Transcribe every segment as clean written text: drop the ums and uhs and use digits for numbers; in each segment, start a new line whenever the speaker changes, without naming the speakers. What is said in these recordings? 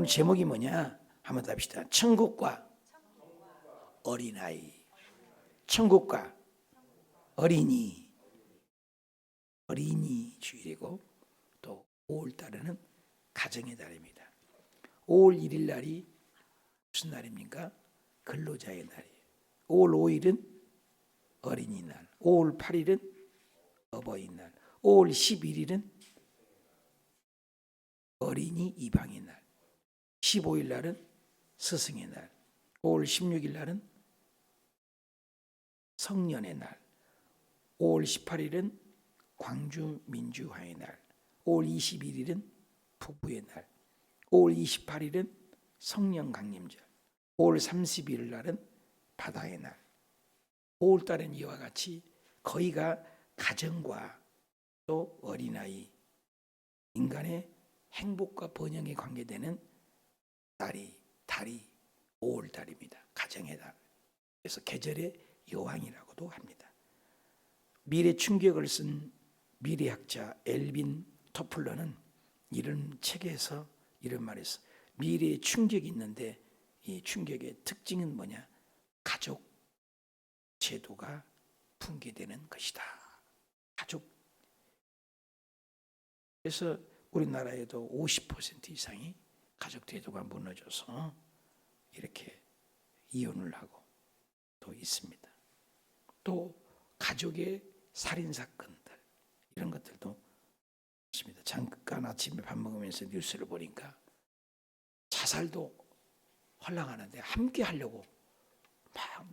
제목이 뭐냐? 한번 답시다. 천국과 어린아이. 천국과 어린이 주일이고, 또 5월 달에는 가정의 달입니다. 5월 1일 날이 무슨 날입니까? 근로자의 날이에요. 5월 5일은 어린이날, 5월 8일은 어버이날, 5월 11일은 어린이 이방의 날, 15일 날은 스승의 날, 5월 16일 날은 성년의 날, 5월 18일은 광주 민주화의 날, 5월 21일은 부부의 날, 5월 28일은 성령 강림절, 5월 31일 날은 바다의 날. 5월 달은 이와 같이 거의가 가정과 또 어린아이, 인간의 행복과 번영에 관계되는 달이 5월 달입니다. 가정의 달. 그래서 계절의 여왕이라고도 합니다. 미래 충격을 쓴 미래학자 엘빈 토플러는 이런 책에서 이런 말을 했어. 미래의 충격이 있는데 이 충격의 특징은 뭐냐? 가족 제도가 붕괴되는 것이다. 가족. 그래서 우리나라에도 50% 이상이 가족 제도가 무너져서 이렇게 이혼을 하고 또 있습니다. 또 가족의 살인 사건들, 이런 것들도 있습니다. 잠깐 아침에 밥 먹으면서 뉴스를 보니까 자살도 헐랑하는데 함께 하려고 막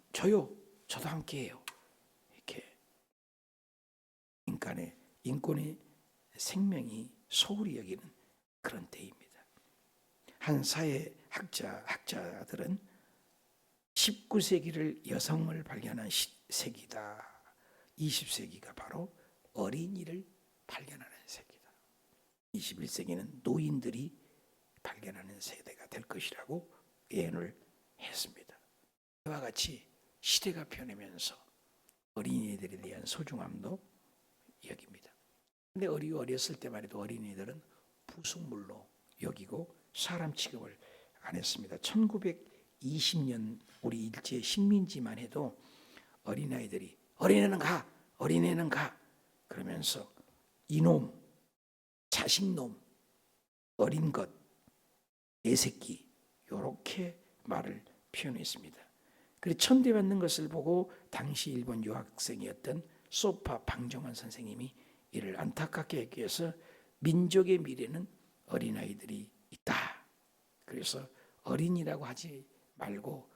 저도 함께 해요. 이렇게 인권의 생명이 소홀히 여기는 그런 때입니다. 한 학자들은 19세기를 여성을 발견한 세기다. 20세기가 바로 어린이를 발견하는 세기다. 21세기는 노인들이 발견하는 세대가 될 것이라고 예언을 했습니다. 이와 같이 시대가 변하면서 어린이들에 대한 소중함도 여깁니다. 근데 어렸을 때만 해도 어린이들은 부속물로 여기고 사람 취급을 안 했습니다. 1920년 우리 일제 식민지만 해도 어린아이들이 어린애는 가 그러면서 이놈, 자식놈, 어린 것, 애새끼 이렇게 말을 표현했습니다. 그리고 천대받는 것을 보고 당시 일본 유학생이었던 소파 방정환 선생님이 이를 안타깝게 하기 위해서 민족의 미래는 어린아이들이 있다. 그래서 어린이라고 하지 말고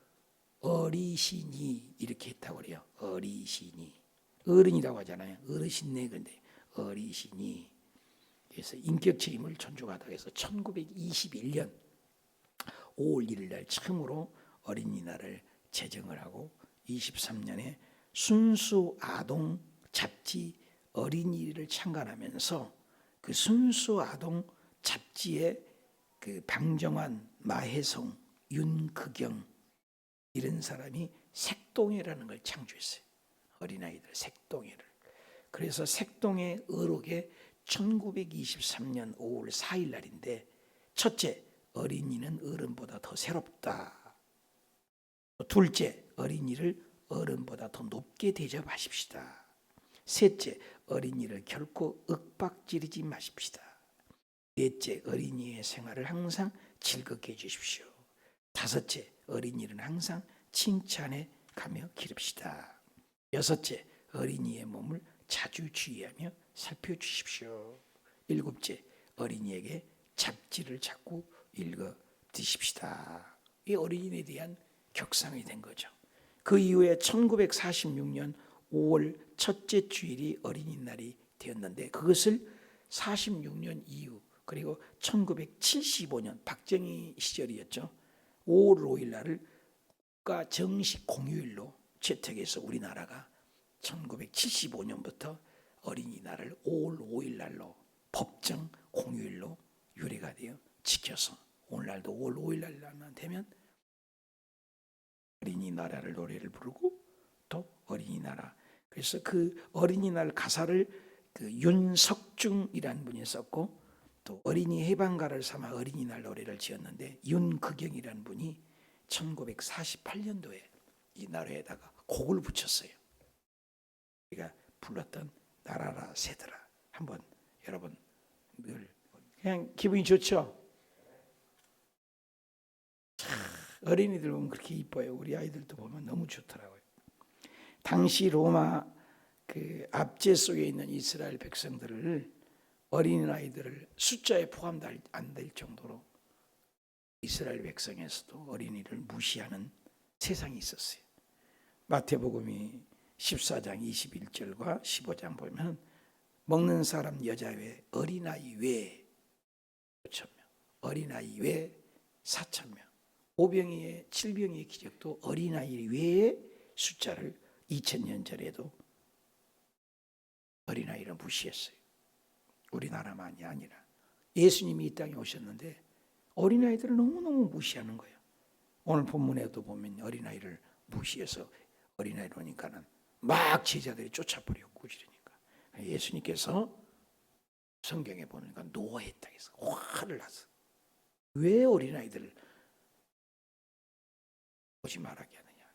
어리신이 이렇게 했다고 그래요. 어리신이. 어른이라고 하잖아요. 어르신네. 근데 어리신이. 그래서 인격체임을 존중하다고 해서 1921년 5월 1일 날 처음으로 어린이날을 제정을 하고 23년에 순수 아동 잡지 어린이를 창간하면서 그 순수 아동 잡지에 그 방정환, 마혜성, 윤크경 이런 사람이 색동회라는 걸 창조했어요. 어린아이들 색동회를. 그래서 색동회 의록에 1923년 5월 4일 날인데, 첫째, 어린이는 어른보다 더 새롭다. 둘째, 어린이를 어른보다 더 높게 대접하십시다. 셋째, 어린이를 결코 윽박지르지 마십시다. 넷째, 어린이의 생활을 항상 즐겁게 해주십시오. 다섯째, 어린이는 항상 칭찬해 가며 기릅시다. 여섯째, 어린이의 몸을 자주 주의하며 살펴주십시오. 일곱째, 어린이에게 잡지를 자꾸 읽어 드십시다. 이 어린이에 대한 격상이 된 거죠. 그 이후에 1946년 5월 첫째 주일이 어린이날이 되었는데, 그것을 46년 이후, 그리고 1975년 박정희 시절이었죠. 5월 5일 날을 국가 정식 공휴일로 채택해서 우리나라가 1975년부터 어린이날을 5월 5일 날로 법정 공휴일로 유래가 되어 지켜서 오늘날도 5월 5일 날만 되면 어린이나라를 노래를 부르고 또 어린이나라. 그래서 그 어린이날 가사를 그 윤석중이라는 분이 썼고, 또 어린이 해방가를 삼아 어린이날 노래를 지었는데 윤크경이라는 분이 1948년도에 이 노래에다가 곡을 붙였어요. 우리가 불렀던 나라라 새들아. 한번 여러분 늘 그냥 기분이 좋죠? 어린이들 보면 그렇게 이뻐요. 우리 아이들도 보면 너무 좋더라고요. 당시 로마 그 압제 속에 있는 이스라엘 백성들을 어린아이들을 숫자에 포함 안 될 정도로 이스라엘 백성에서도 어린이를 무시하는 세상이 있었어요. 마태복음이 14장 21절과 15장 보면 먹는 사람 여자 외 어린아이 외에 5,000명, 어린아이 외에 4,000명, 오병이의 7병이의 기적도 어린아이 외에 숫자를 2000년 전에도 어린아이를 무시했어요. 우리나라만이 아니라 예수님이 이 땅에 오셨는데 어린아이들을 너무너무 무시하는 거예요. 오늘 본문에도 보면 어린아이를 무시해서 어린아이를 오니까는 막 제자들이 쫓아버리고 꾸지르니까 예수님께서 성경에 보니까 노했다 해서 화를 나서 왜 어린아이들을 오지 말하게 하느냐.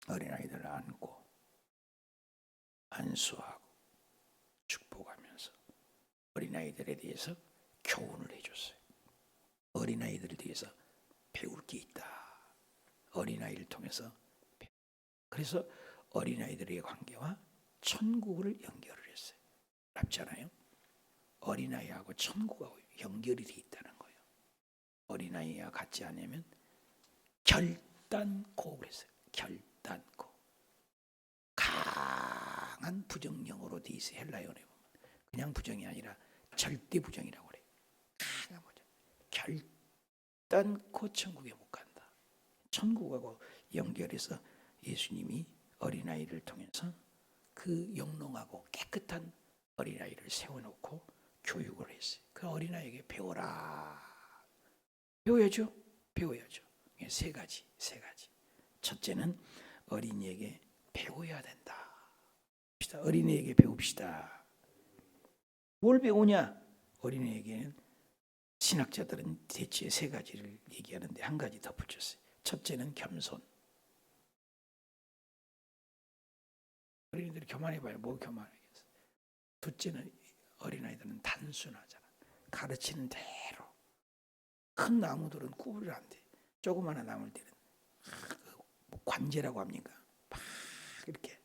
어린아이들을 안고 안수하고 축복하면서 어린아이들에 대해서 교훈을 해줬어요. 어린아이들에 대해서 배울 게 있다. 어린아이를 통해서 그래서 어린아이들의 관계와 천국을 연결을 했어요. 맞잖아요. 어린아이하고 천국하고 연결이 돼 있다는 거예요. 어린아이와 같지 않으면 결단코 그랬어요. 결단코 강한 부정령어로 돼 있어요. 헬라어에 보면 그냥 부정이 아니라 절대 부정이라고 그래요. 강한 부정. 결단코 천국에 못 간다. 천국하고 연결해서 예수님이 어린아이를 통해서 그 영롱하고 깨끗한 어린아이를 세워놓고 교육을 했어요. 그 어린아이에게 배워라. 배워야죠. 배워야죠. 세 가지. 첫째는 어린이에게 배워야 된다. 어린이에게 배웁시다. 뭘 배우냐? 어린이에게는 신학자들은 대체 세 가지를 얘기하는데 한 가지 덧붙였어요. 첫째는 겸손. 어린이들이 교만해봐요. 뭐 교만하겠어. 둘째는 어린아이들은 단순하잖아. 가르치는 대로. 큰 나무들은 구부를 안 돼. 조그마한 나무들은 관제라고 합니까? 막 이렇게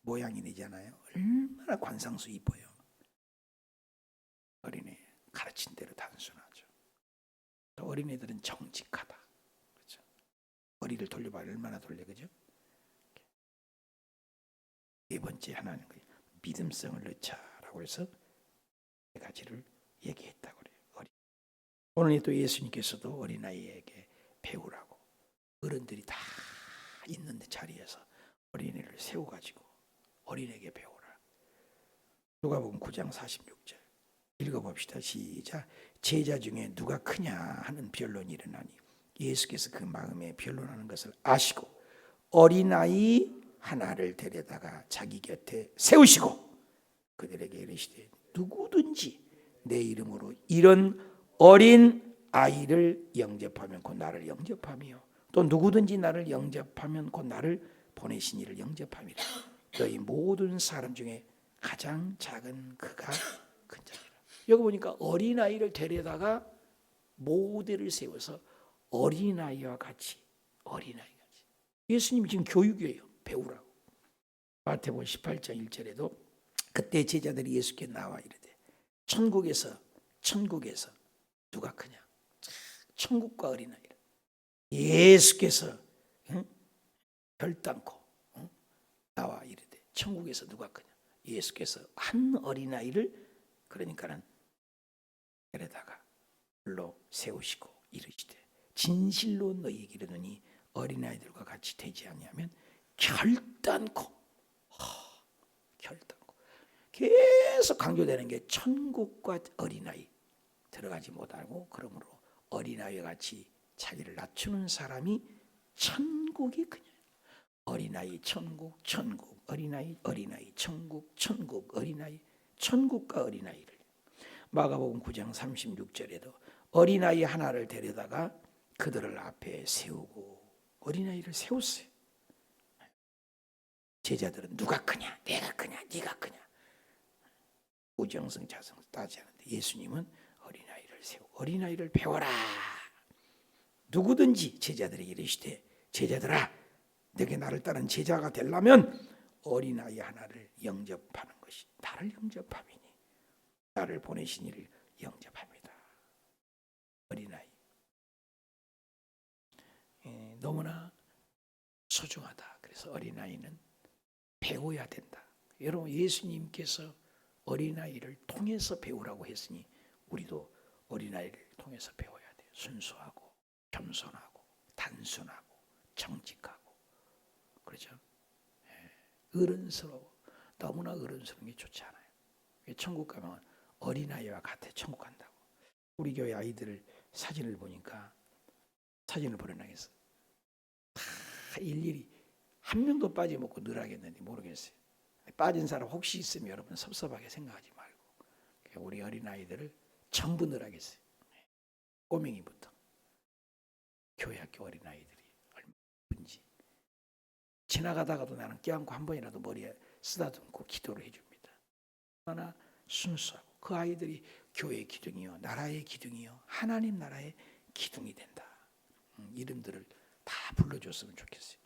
모양이 되잖아요. 얼마나 관상수 이뻐요. 어린이 가르친 대로 단순하죠. 어린이들은 정직하다. 그렇죠? 머리를 돌려봐 얼마나 돌려, 그죠? 네 번째 하나는 믿음성을 넣자라고 해서 네 가지를 얘기했다고 그래요. 오늘 또 예수님께서도 어린아이에게 배우라고 어른들이 다 있는 자리에서 어린이를 세워가지고 어린에게 배우라. 누가복음 9장 46절 읽어봅시다. 시작. 제자 중에 누가 크냐 하는 변론이 일어나니 예수께서 그 마음에 변론하는 것을 아시고 어린아이 하나를 데려다가 자기 곁에 세우시고 그들에게 이르시되 누구든지 내 이름으로 이런 어린 아이를 영접하면 곧 나를 영접하며 또 누구든지 나를 영접하면 곧 나를 보내신 이를 영접함이라. 너희 모든 사람 중에 가장 작은 그가 큰 자니라. 여기 보니까 어린아이를 데려다가 모델을 세워서 어린아이와 같이 예수님이 지금 교육이에요. 배우라고. 마태복음 18장 1절에도 그때 제자들이 예수께 나와 이르되 천국에서 누가 크냐? 천국과 어린아이라. 예수께서 결단코 나와 이르되 천국에서 누가 크냐? 예수께서 한 어린아이를 그러니까는 데려다가 불러 세우시고 이르시되 진실로 너희에게 이르노니 어린아이들과 같이 되지 아니하면 결단코 계속 강조되는 게 천국과 어린아이 들어가지 못하고 그러므로 어린아이와 같이 자기를 낮추는 사람이 천국이 그냥 어린아이 천국 어린아이 천국 어린아이 천국과 어린아이를 마가복음 9장 36절에도 어린아이 하나를 데려다가 그들을 앞에 세우고 어린아이를 세웠어요. 제자들은 누가 크냐, 내가 크냐, 네가 크냐, 우정성 자성 따지지 않는데 예수님은 어린아이를 세우고 어린아이를 배워라. 누구든지 제자들에게 이르시되 제자들아 너게 나를 따른 제자가 되려면 어린아이 하나를 영접하는 것이 나를 영접함이니 나를 보내신 이를 영접합니다. 어린아이 너무나 소중하다. 그래서 어린아이는 배워야 된다. 여러분 예수님께서 어린아이를 통해서 배우라고 했으니 우리도 어린아이를 통해서 배워야 돼요. 순수하고 겸손하고 단순하고 정직하고 그렇죠? 어른스러워. 너무나 어른스러운 게 좋지 않아요. 천국 가면 어린아이와 같아. 천국 간다고. 우리 교회 아이들 사진을 보니까 사진을 보내놔겠어. 다 일일이 한 명도 빠짐없고 늘하겠는지 모르겠어요. 빠진 사람 혹시 있으면 여러분 섭섭하게 생각하지 말고 우리 어린아이들을 전부 늘하겠어요. 꼬맹이부터 교회 학교 어린아이들이 얼마나 예쁜지 지나가다가도 나는 껴안고 한 번이라도 머리에 쓰다듬고 기도를 해줍니다. 얼마나 순수하고 그 아이들이 교회의 기둥이요 나라의 기둥이요 하나님 나라의 기둥이 된다. 이름들을 다 불러줬으면 좋겠어요.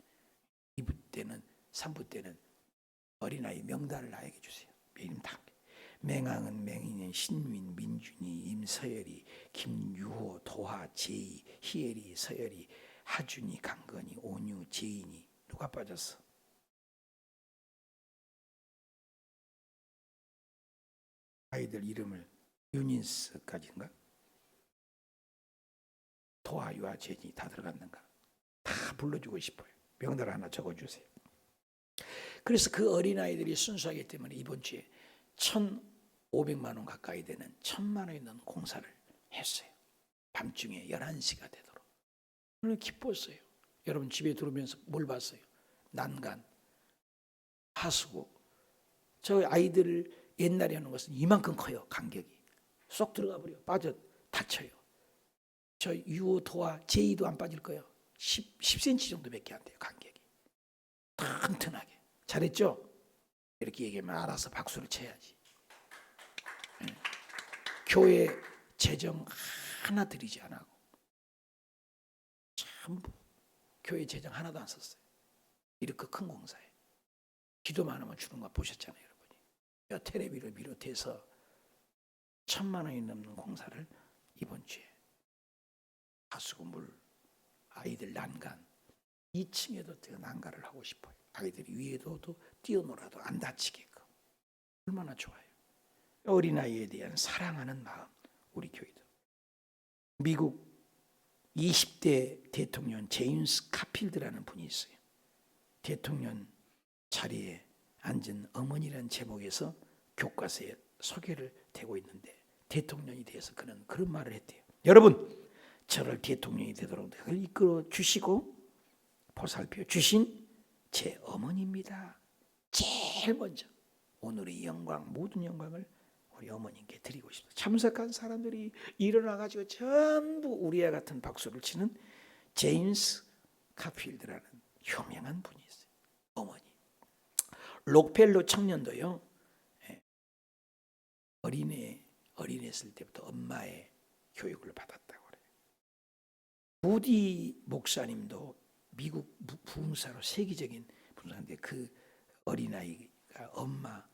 2부 때는 3부 때는 어린아이 명단을 나에게 주세요. 이름 다. 맹항은 맹인은 신민 민준이 임서열이 김유호 도하 제이 희엘이 서열이 하준이 강건이 온유 제인이 누가 빠졌어? 아이들 이름을 유닌스까지인가? 도하 유아 제인이 다 들어갔는가? 다 불러주고 싶어요. 명단 하나 적어주세요. 그래서 그 어린아이들이 순수하기 때문에 이번 주에 1,500만 원 가까이 되는 1,000만 원이 넘는 공사를 했어요. 밤중에 11시가 되도록. 오늘 기뻤어요. 여러분 집에 들어오면서 뭘 봤어요? 난간, 하수구. 저 아이들 옛날에 하는 것은 이만큼 커요. 간격이. 쏙 들어가 버려. 빠져 다쳐요. 저 유호도와 제이도 안 빠질 거예요. 10cm 정도밖에 안 돼요. 간격이. 튼튼하게. 잘했죠? 이렇게 얘기하면 알아서 박수를 쳐야지. 교회 재정 하나 들이지 않고 전부 교회 재정 하나도 안 썼어요. 이렇게 큰 공사에. 기도만 하면 주는 거 보셨잖아요. 여러분이. 텔레비를 비롯해서 1,000만 원이 넘는 공사를 이번 주에 하수구 물, 아이들 난간 2층에도 난간을 하고 싶어요. 아이들이 위에도 뛰어놀아도 안 다치게끔. 얼마나 좋아요. 어린아이에 대한 사랑하는 마음. 우리 교회도. 미국 20대 대통령 제임스 카필드라는 분이 있어요. 대통령 자리에 앉은 어머니라는 제목에서 교과서에 소개를 되고 있는데 대통령이 돼서 그는 그런 말을 했대요. 여러분 저를 대통령이 되도록 이끌어 주시고 보살펴 주신 제 어머니입니다. 제일 먼저 오늘의 영광 모든 영광을 우리 어머님께 드리고 싶습니다. 참석한 사람들이 일어나가지고 전부 우리와 같은 박수를 치는 제임스 카필드라는 유명한 분이 있어요. 어머니. 록펠러 청년도요. 어린했을 때부터 엄마의 교육을 받았다고 그래요. 부디 목사님도 미국 부흥사로 세계적인 부흥사인데 그 어린아이가 엄마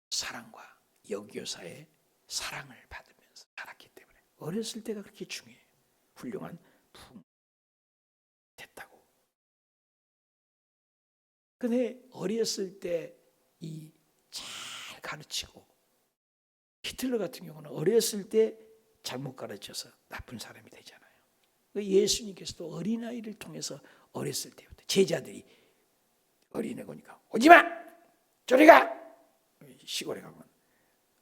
사랑과 여교사의 사랑을 받으면서 자랐기 때문에 어렸을 때가 그렇게 중요해요. 훌륭한 부흥 됐다고. 근데 어렸을 때 이 잘 가르치고 히틀러 같은 경우는 어렸을 때 잘못 가르쳐서 나쁜 사람이 되잖아요. 예수님께서도 어린아이를 통해서 어렸을 때부터 제자들이 어린애 보니까 오지마! 저리 가! 시골에 가면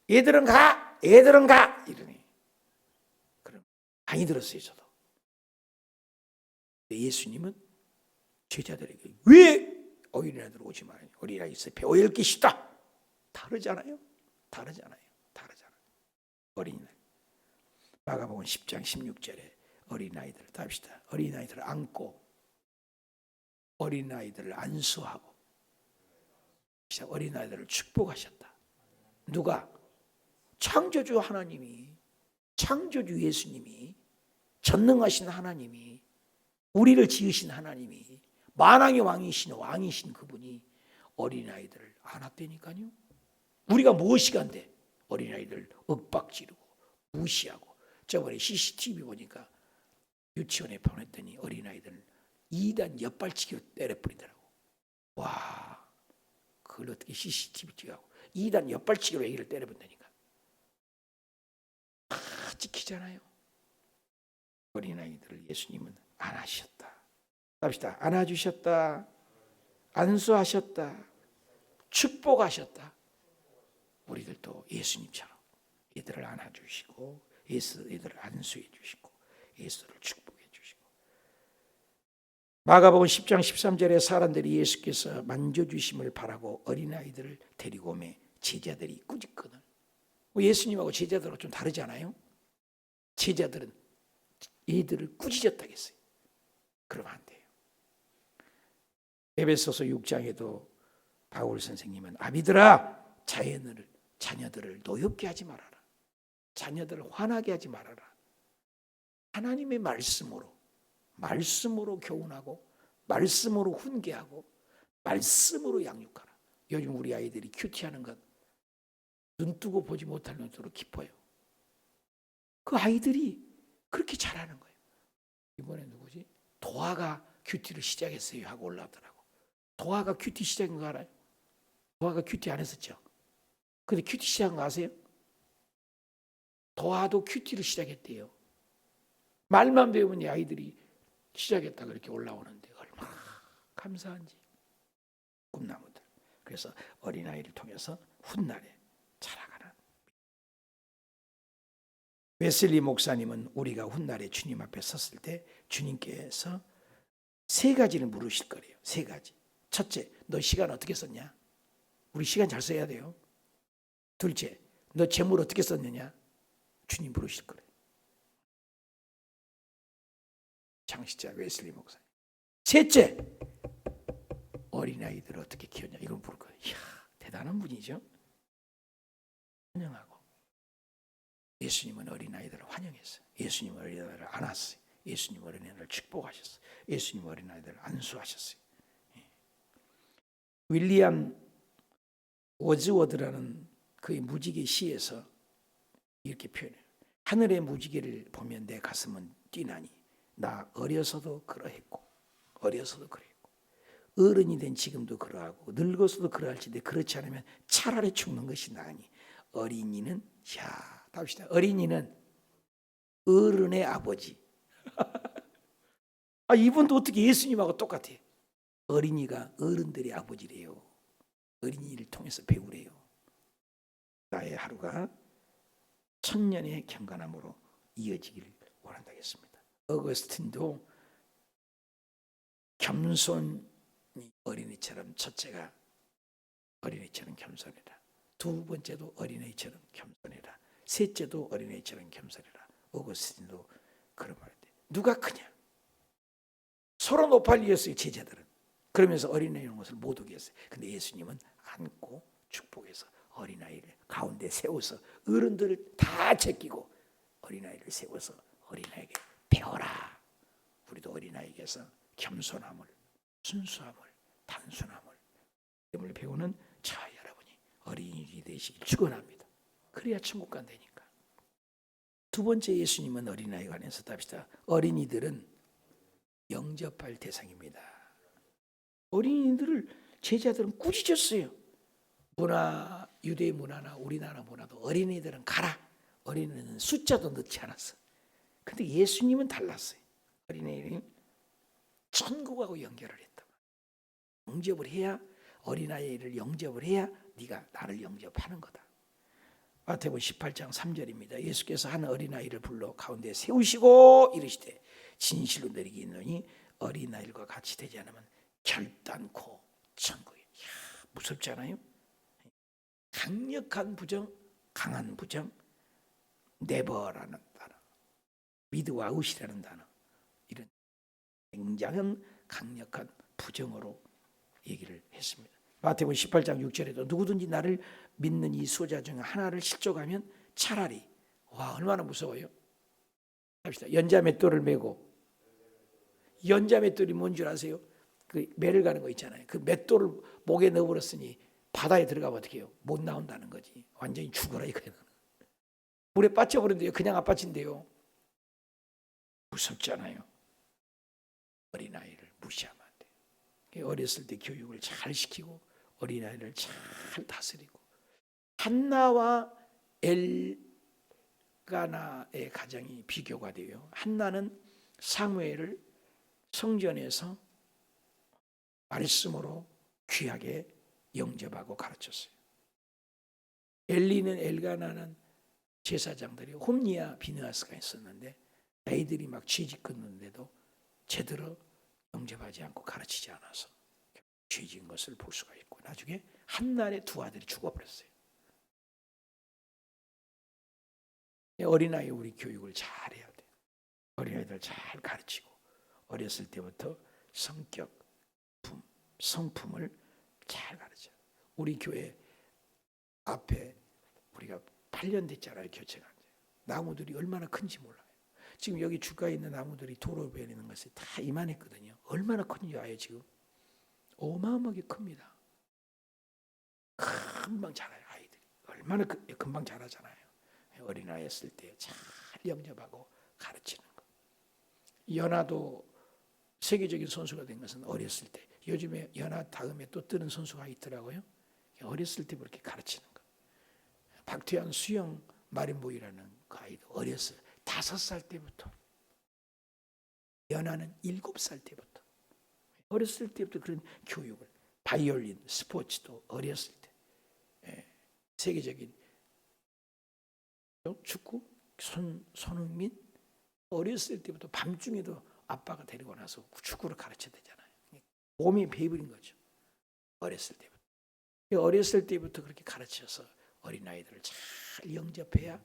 얘들은 가! 얘들은 가! 이러니 그럼 많이 들었어요. 저도. 예수님은 제자들에게 왜 어린아이들 오지 말아요? 어린아이 있어 배워야 할 게 있다. 다르잖아요. 어린이날. 마가복음 10장 16절에 어린아이들을 답시다. 어린아이들을 안고 어린아이들을 안수하고 어린아이들을 축복하셨다. 누가? 창조주 하나님이, 창조주 예수님이, 전능하신 하나님이, 우리를 지으신 하나님이, 만왕의 왕이신 그분이 어린아이들을 안았다니까요. 우리가 무엇이간데 어린아이들 윽박지르고 무시하고. 저번에 CCTV 보니까 유치원에 보냈더니 어린아이들을 2단 옆발치기로 때려버리더라고. 와, 그걸 어떻게 CCTV 찍하고 2단 옆발치기로 애기를 때려본다니까. 다 찍히잖아요. 어린아이들을 예수님은 안아주셨다. 합시다. 안아주셨다. 안수하셨다. 축복하셨다. 우리들도 예수님처럼 얘들을 안아주시고 얘들을 안수해 주시고 예수를 축복해 주시고. 마가복음 10장 13절에 사람들이 예수께서 만져주심을 바라고 어린아이들을 데리고 오매 제자들이 꾸짖거든. 예수님하고 제자들하고 좀 다르지 않아요? 제자들은 얘들을 꾸짖었다고 했어요. 그러면 안 돼요. 에베소서 6장에도 바울 선생님은 아비들아 자녀들을 노엽게 하지 말아라. 자녀들을 화나게 하지 말아라. 하나님의 말씀으로 교훈하고 말씀으로 훈계하고 말씀으로 양육하라. 요즘 우리 아이들이 큐티하는 것 눈 뜨고 보지 못할 눈으로 깊어요. 그 아이들이 그렇게 잘하는 거예요. 이번에 누구지? 도화가 큐티를 시작했어요 하고 올라오더라고. 도화가 큐티 시작인 거 알아요? 도화가 큐티 안 했었죠. 근데 큐티 시작한 거 아세요? 도화도 큐티를 시작했대요. 말만 배우면 이 아이들이 시작했다 그렇게 올라오는데 얼마나 감사한지. 꿈나무들. 그래서 어린아이를 통해서 훗날에 자라가는. 웨슬리 목사님은 우리가 훗날에 주님 앞에 섰을 때 주님께서 3가지를 물으실 거래요. 3가지. 첫째, 너 시간 어떻게 썼냐? 우리 시간 잘 써야 돼요. 둘째, 너 재물 어떻게 썼느냐? 주님 물으실 거래요. 장시자 웨슬리 목사님. 셋째, 어린아이들을 어떻게 키웠냐? 이건 물을 거예요. 이야, 대단한 분이죠. 환영하고. 예수님은 어린아이들을 환영했어요. 예수님은 어린아이들을 안았어요. 예수님은 어린아이들을 축복하셨어요. 예수님은 어린아이들을 안수하셨어요. 윌리엄 워즈워드라는 그의 무지개 시에서 이렇게 표현해요. 하늘의 무지개를 보면 내 가슴은 뛰나니 나 어려서도 그러했고 어른이 된 지금도 그러하고 늙어서도 그러할지인데 그렇지 않으면 차라리 죽는 것이 나으니 어린이는 답시다. 어린이는 어른의 아버지. 이분도 어떻게 예수님하고 똑같아요. 어린이가 어른들의 아버지래요. 어린이를 통해서 배우래요. 나의 하루가 천년의 경건함으로 이어지기를 원한다고 했습니다. 어거스틴도 겸손이 어린이처럼, 첫째가 어린이처럼 겸손해라. 두 번째도 어린이처럼 겸손해라. 셋째도 어린이처럼 겸손해라. 어거스틴도 그런 말을 해. 누가 크냐? 서로 높아리었어요, 제자들은. 그러면서 어린아이라는 것을 못 오겠어요. 근데 예수님은 안고 축복해서 어린아이를 가운데 세워서 어른들을 다 제끼고 어린아이를 세워서 어린아이에게 배워라. 우리도 어린아이에게서 겸손함을, 순수함을, 단순함을 배우는 저와 여러분이 어린이 되시길 축원합니다. 그래야 천국 간다니까. 두 번째, 예수님은 어린아이에 관해서 답시다. 어린이들은 영접할 대상입니다. 어린이들을 제자들은 꾸짖었어요. 유대 문화나 우리나라 문화도 어린이들은 가라. 어린이는 숫자도 넣지 않았어. 근데 예수님은 달랐어요. 어린이는 천국하고 연결을 했다. 영접을 해야, 어린아이를 영접을 해야 네가 나를 영접하는 거다. 마태복음 18장 3절입니다. 예수께서 한 어린아이를 불러 가운데 세우시고 이르시되 진실로 내리기노니 어린아이들과 같이 되지 않으면 결단코 천국에. 무섭지 않아요? 강력한 부정, 강한 부정, never라는 단어, with와 without이라는 단어, 이런 굉장한 강력한 부정어로 얘기를 했습니다. 마태복음 18장 6절에도 누구든지 나를 믿는 이 소자 중 하나를 실족하면 차라리, 와 얼마나 무서워요. 합시다. 연자 맷돌을 메고, 연자 맷돌이 뭔 줄 아세요? 그 매를 가는 거 있잖아요. 그 맷돌을 목에 넣어버렸으니 바다에 들어가면 어떻게 해요? 못 나온다는 거지. 완전히 죽어라 이거예요. 물에 빠져버린대요. 그냥 안 빠진대요. 무섭잖아요. 어린아이를 무시하면 안 돼요. 어렸을 때 교육을 잘 시키고 어린아이를 잘 다스리고. 한나와 엘가나의 가정이 비교가 돼요. 한나는 사무엘을 성전에서 말씀으로 귀하게 영접하고 가르쳤어요. 엘리는 엘가나는 제사장들이 홈니와 비느하스가 있었는데 아이들이 막 죄짓 걷는데도 제대로 영접하지 않고 가르치지 않아서 죄진 것을 볼 수가 있고 나중에 한날에 두 아들이 죽어버렸어요. 어린아이 우리 교육을 잘해야 돼요. 어린아이들 잘 가르치고 어렸을 때부터 성격, 성품을 잘 가르쳐요. 우리 교회 앞에 우리가 8년 됐잖아요. 교체가. 나무들이 얼마나 큰지 몰라요. 지금 여기 주가에 있는 나무들이 도로에 있는 것이 다 이만했거든요. 얼마나 큰지 아요 지금. 어마어마하게 큽니다. 금방 자라요 아이들이. 얼마나 금방 자라잖아요. 어린아이였을 때 잘 영접하고 가르치는 것. 연하도 세계적인 선수가 된 것은 어렸을 때. 요즘에 연하 다음에 또 뜨는 선수가 있더라고요. 어렸을 때 그렇게 가르치는 것. 박태환 수영 마린보이라는 그 아이도 어렸어요. 5살 때부터. 연하는 7살 때부터. 어렸을 때부터 그런 교육을. 바이올린, 스포츠도 어렸을 때. 세계적인 축구, 손흥민 어렸을 때부터 밤중에도 아빠가 데리고 나서 축구를 가르쳐야 되잖아요. 몸이 배부린 거죠. 어렸을 때부터. 어렸을 때부터 그렇게 가르쳐서 어린아이들을 잘 영접해야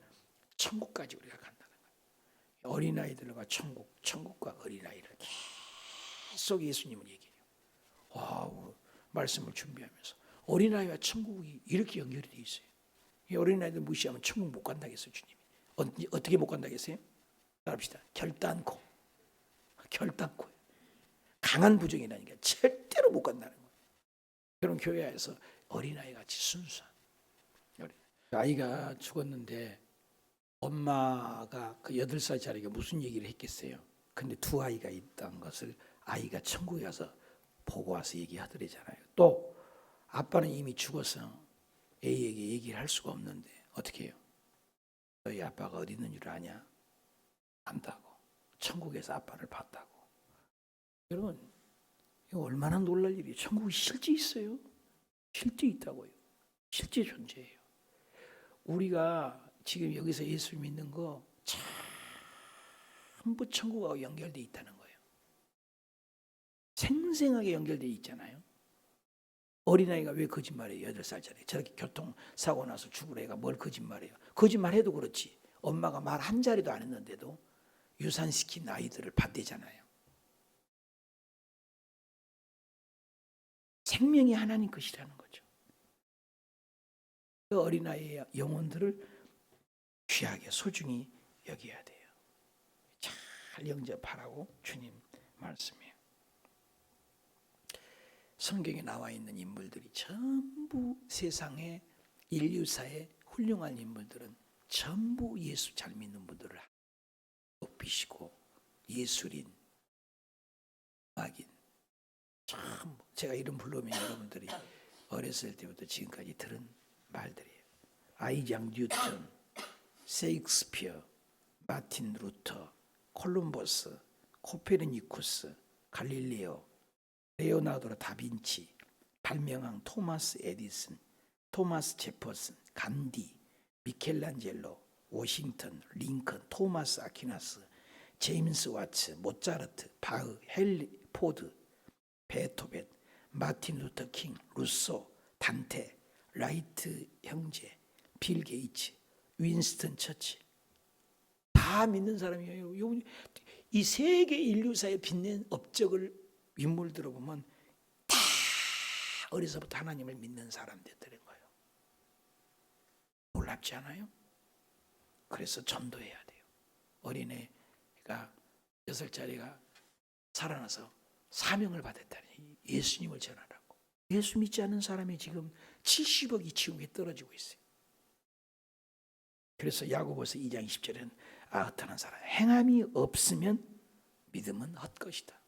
천국까지 우리가 간다는 거예요. 어린아이들과 천국, 천국과 어린아이를 계속 예수님은 얘기해요. 와우, 말씀을 준비하면서 어린아이와 천국이 이렇게 연결이 돼 있어요. 이 어린아이들 무시하면 천국 못 간다겠어요, 주님이. 어떻게 못 간다겠어요? 따라합시다. 결단코. 강한 부정이라니까 절대로 못 간다는 거예요. 그런 교회에서 어린아이 같이 순수한. 아이가 죽었는데 엄마가 그 8살짜리가 무슨 얘기를 했겠어요? 근데 두 아이가 있다는 것을 아이가 천국에 가서 보고 와서 얘기하더래잖아요. 또 아빠는 이미 죽어서 A에게 얘기를 할 수가 없는데 어떻게 해요? 너희 아빠가 어디 있는 줄 아냐? 안다고. 천국에서 아빠를 봤다고. 여러분, 이거 얼마나 놀랄 일이에요. 천국이 실제 있어요. 실제 있다고요. 실제 존재해요. 우리가 지금 여기서 예수 믿는 거 전부 천국하고 연결되어 있다는 거예요. 생생하게 연결되어 있잖아요. 어린아이가 왜 거짓말해요? 8살짜리. 저렇게 교통사고 나서 죽을 애가 뭘 거짓말해요? 거짓말해도 그렇지. 엄마가 말 한 자리도 안 했는데도 유산시킨 아이들을 받대잖아요. 생명이 하나님 것이라는 거죠. 그 어린아이의 영혼들을 귀하게 소중히 여겨야 돼요. 잘 영접하라고 주님 말씀이에요. 성경에 나와 있는 인물들이 전부 세상의 인류사의 훌륭한 인물들은 전부 예수 잘 믿는 분들을 높이시고 예술인, 음악인, 참 제가 이름 부르면 여러분들이 어렸을 때부터 지금까지 들은 말들이에요. 아이작 뉴턴, 셰익스피어, 마틴 루터, 콜럼버스, 코페르니쿠스, 갈릴레오, 레오나르도 다빈치, 발명왕 토마스 에디슨, 토마스 제퍼슨, 간디, 미켈란젤로, 워싱턴, 링컨, 토마스 아퀴나스, 제임스 와츠, 모차르트, 바흐, 헨리 포드, 베토벤, 마틴 루터 킹, 루소, 단테, 라이트 형제, 빌 게이츠, 윈스턴 처칠, 다 믿는 사람이에요. 이 세계 인류사에 빛낸 업적을 인물 들어보면 다 어려서부터 하나님을 믿는 사람들인 거예요. 놀랍지 않아요? 그래서 전도해야 돼요. 어린애가 6살짜리가 살아나서 사명을 받았다니, 예수님을 전하라고. 예수 믿지 않는 사람이 지금 70억이 지옥에 떨어지고 있어요. 그래서 야고보서 2장 20절에는 어떠한 사람 행함이 없으면 믿음은 헛것이다.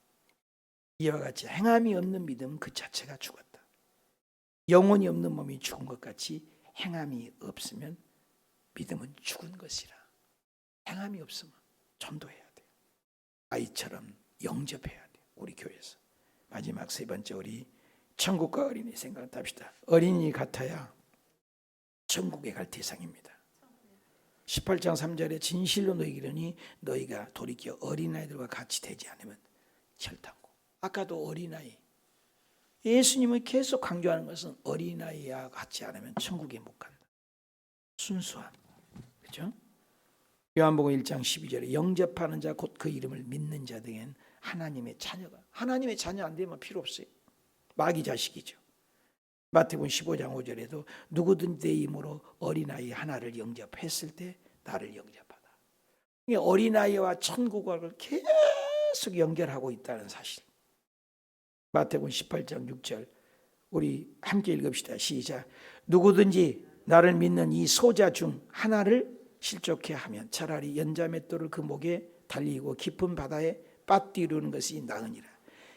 이와 같이 행함이 없는 믿음은 그 자체가 죽었다. 영혼이 없는 몸이 죽은 것 같이 행함이 없으면 믿음은 죽은 것이라. 행함이 없으면 전도해야 돼요. 아이처럼 영접해야 돼요. 우리 교회에서. 마지막 세 번째, 우리 천국과 어린이 생각합시다. 어린이 같아야 천국에 갈 대상입니다. 18장 3절에 진실로 너희에게 이르니 너희가 돌이켜 어린아이들과 같이 되지 않으면 절단고. 아까도 어린아이, 예수님은 계속 강조하는 것은 어린아이와 같지 않으면 천국에 못 간다. 순수함, 그렇죠? 요한복음 1장 12절에 영접하는 자 곧 그 이름을 믿는 자 등엔 하나님의 자녀가, 하나님의 자녀 안 되면 필요 없어요. 마귀 자식이죠. 마태복음 15장 5절에도 누구든 내 이름으로 어린아이 하나를 영접했을 때 나를 영접하다. 어린아이와 천국을 계속 연결하고 있다는 사실. 마태복음 18장 6절 우리 함께 읽읍시다. 시작. 누구든지 나를 믿는 이 소자 중 하나를 실족해 하면 차라리 연자맷돌을 그 목에 달리고 깊은 바다에 빠뜨리는 것이 나으니라.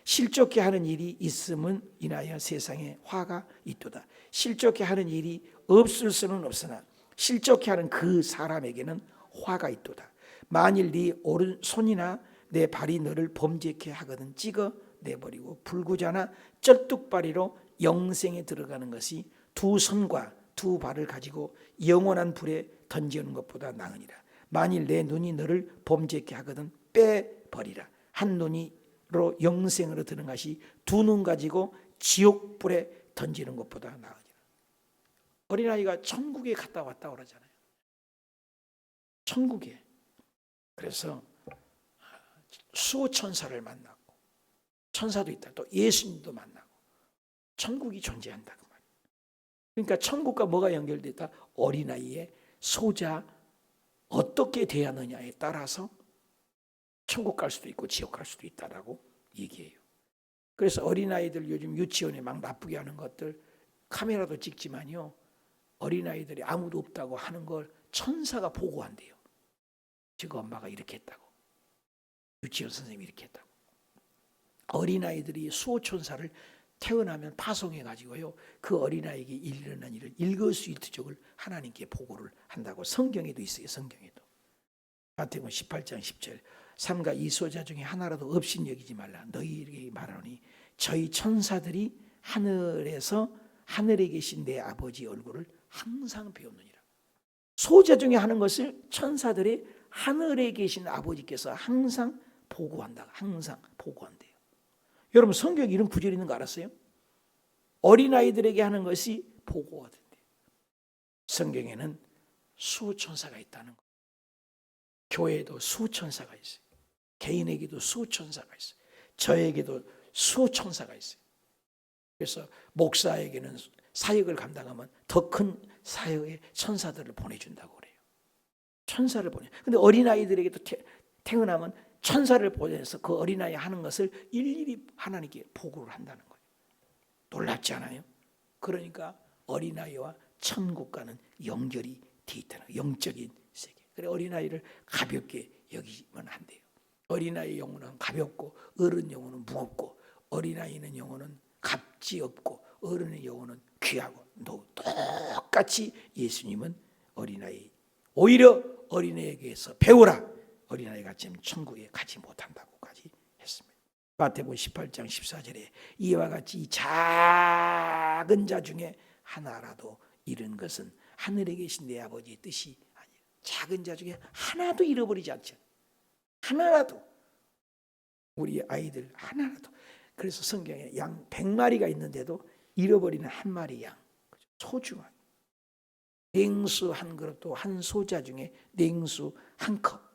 실족해 하는 일이 있음은 인하여 세상에 화가 있도다. 실족해 하는 일이 없을 수는 없으나 실족해 하는 그 사람에게는 화가 있도다. 만일 네 오른손이나 내 발이 너를 범죄케 하거든 찍어 내버리고 불구자나 쩔뚝발이로 영생에 들어가는 것이 두 손과 두 발을 가지고 영원한 불에 던지는 것보다 나으니라. 만일 내 눈이 너를 범죄케 하거든 빼버리라. 한 눈이로 영생으로 드는 것이 두 눈 가지고 지옥불에 던지는 것보다 나으니라. 어린아이가 천국에 갔다 왔다 그러잖아요. 천국에. 그래서 수호천사를 만났고 천사도 있다. 또 예수님도 만나고 천국이 존재한다 그 말이에요. 그러니까 천국과 뭐가 연결됐다? 어린아이의 소자 어떻게 대하느냐에 따라서 천국 갈 수도 있고 지옥 갈 수도 있다라고 얘기해요. 그래서 어린아이들 요즘 유치원에 막 나쁘게 하는 것들 카메라도 찍지만요. 어린아이들이 아무도 없다고 하는 걸 천사가 보고한대요. 지금 엄마가 이렇게 했다고. 유치원 선생님이 이렇게 했다고. 어린아이들이 수호천사를 태어나면 파송해가지고요. 그 어린아이에게 일어난 일을 읽을 수 있도록을 하나님께 보고를 한다고 성경에도 있어요. 성경에도. 마태복음 18장 10절 삼가 이 소자 중에 하나라도 없인 여기지 말라. 너희에게 말하노니 저희 천사들이 하늘에서 하늘에 계신 내 아버지 얼굴을 항상 배우느니라. 소자 중에 하는 것을 천사들이 하늘에 계신 아버지께서 항상 보고한다. 항상 보고한대요. 여러분 성경에 이런 구절이 있는 거 알았어요? 어린아이들에게 하는 것이 보고하던데요. 성경에는 수호천사가 있다는 거예요. 교회에도 수호천사가 있어요. 개인에게도 수호천사가 있어요. 저에게도 수호천사가 있어요. 그래서 목사에게는 사역을 감당하면 더 큰 사역의 천사들을 보내준다고 그래요. 천사를 보내. 근데 어린아이들에게도 태어나면 천사를 보내서 그 어린아이 하는 것을 일일이 하나님께 보고를 한다는 거예요. 놀랍지 않아요? 그러니까 어린아이와 천국과는 연결이 돼 있다는 거예요. 영적인 세계. 그래 어린아이를 가볍게 여기면 안 돼요. 어린아이 영혼은 가볍고 어른 영혼은 무겁고 어린아이는 영혼은 값지 없고 어른의 영혼은 귀하고 똑같이 예수님은 어린아이 오히려 어린아이에게서 배우라. 어린아이가 지금 천국에 가지 못한다고까지 했습니다. 마태복음 18장 14절에 이와 같이 작은 자 중에 하나라도 잃은 것은 하늘에 계신 내 아버지의 뜻이 아니에요. 작은 자 중에 하나도 잃어버리지 않죠. 하나라도 우리 아이들 하나라도. 그래서 성경에 양 100마리가 있는데도 잃어버리는 한 마리 양 소중한 냉수 한 그릇도 한 소자 중에 냉수 한 컵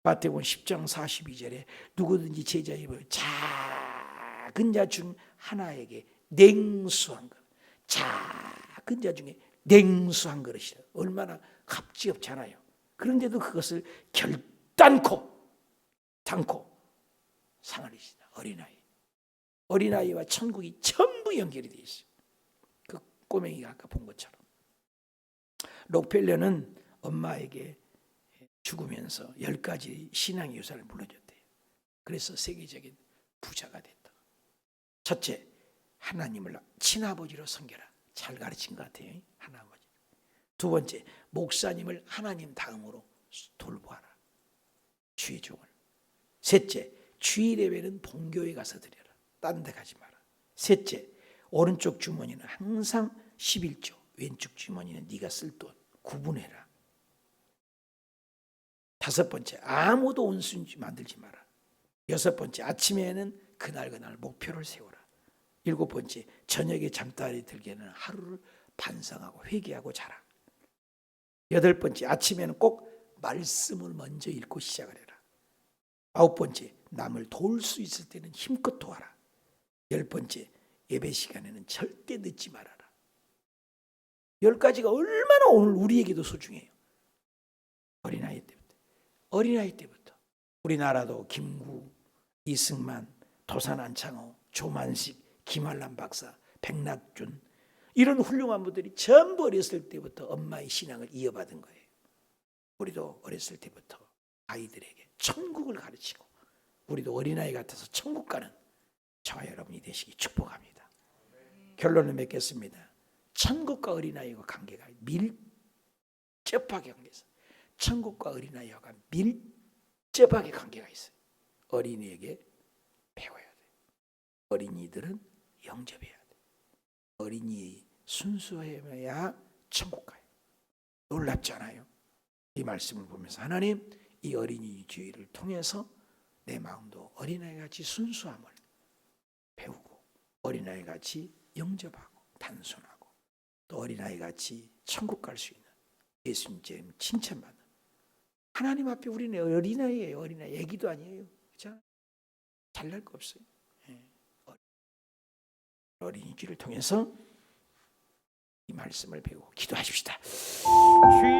마태복음 10장 42절에 누구든지 제자 입을 작은 자 중 하나에게 냉수한 것, 작은 자 중에 냉수한 그릇이다. 얼마나 값지없잖아요. 그런데도 그것을 결단코 상을 주시다. 어린아이와 천국이 전부 연결이 되어 있어요. 그 꼬맹이가 아까 본 것처럼. 록펠러는 엄마에게 죽으면서 10가지 신앙의 유산을 물려줬대요. 그래서 세계적인 부자가 됐다. 첫째, 하나님을 친아버지로 섬겨라. 잘 가르친 것 같아요. 하나아버지. 두 번째, 목사님을 하나님 다음으로 돌보아라. 주의 종을. 셋째, 주일 예배는 본교에 가서 드려라. 딴 데 가지 마라. 셋째, 오른쪽 주머니는 항상 11조, 왼쪽 주머니는 네가 쓸 돈 구분해라. 다섯 번째, 아무도 온순히 만들지 마라. 여섯 번째, 아침에는 그날 목표를 세워라. 일곱 번째, 저녁에 잠자리 들게는 하루를 반성하고 회개하고 자라. 여덟 번째, 아침에는 꼭 말씀을 먼저 읽고 시작을 해라. 아홉 번째, 남을 도울 수 있을 때는 힘껏 도와라. 열 번째, 예배 시간에는 절대 늦지 말아라. 10가지가 얼마나 오늘 우리에게도 소중해요. 어린아이 때부터 우리나라도 김구, 이승만, 도산 안창호, 조만식, 김한란 박사, 백낙준 이런 훌륭한 분들이 전부 어렸을 때부터 엄마의 신앙을 이어받은 거예요. 우리도 어렸을 때부터 아이들에게 천국을 가르치고 우리도 어린아이 같아서 천국 가는 저와 여러분이 되시기 축복합니다. 결론을 맺겠습니다. 천국과 어린아이와 관계가 밀접하게 관계있어요. 천국과 어린아이와 밀접하게 관계가 있어요. 어린이에게 배워야 돼요. 어린이들은 영접해야 돼요. 어린이 순수해야 천국 가요. 놀랍잖아요. 이 말씀을 보면서 하나님, 이 어린이 주의를 통해서 내 마음도 어린아이같이 순수함을 배우고 어린아이같이 영접하고 단순하고 또 어린아이같이 천국 갈 수 있는 예수님 칭찬받는 하나님 앞에 우리는 어린아이예요. 어린아이. 애기도 아니에요. 그렇죠? 잘날 거 없어요. 어린이주를 통해서 이 말씀을 배우고 기도하십시다. 주의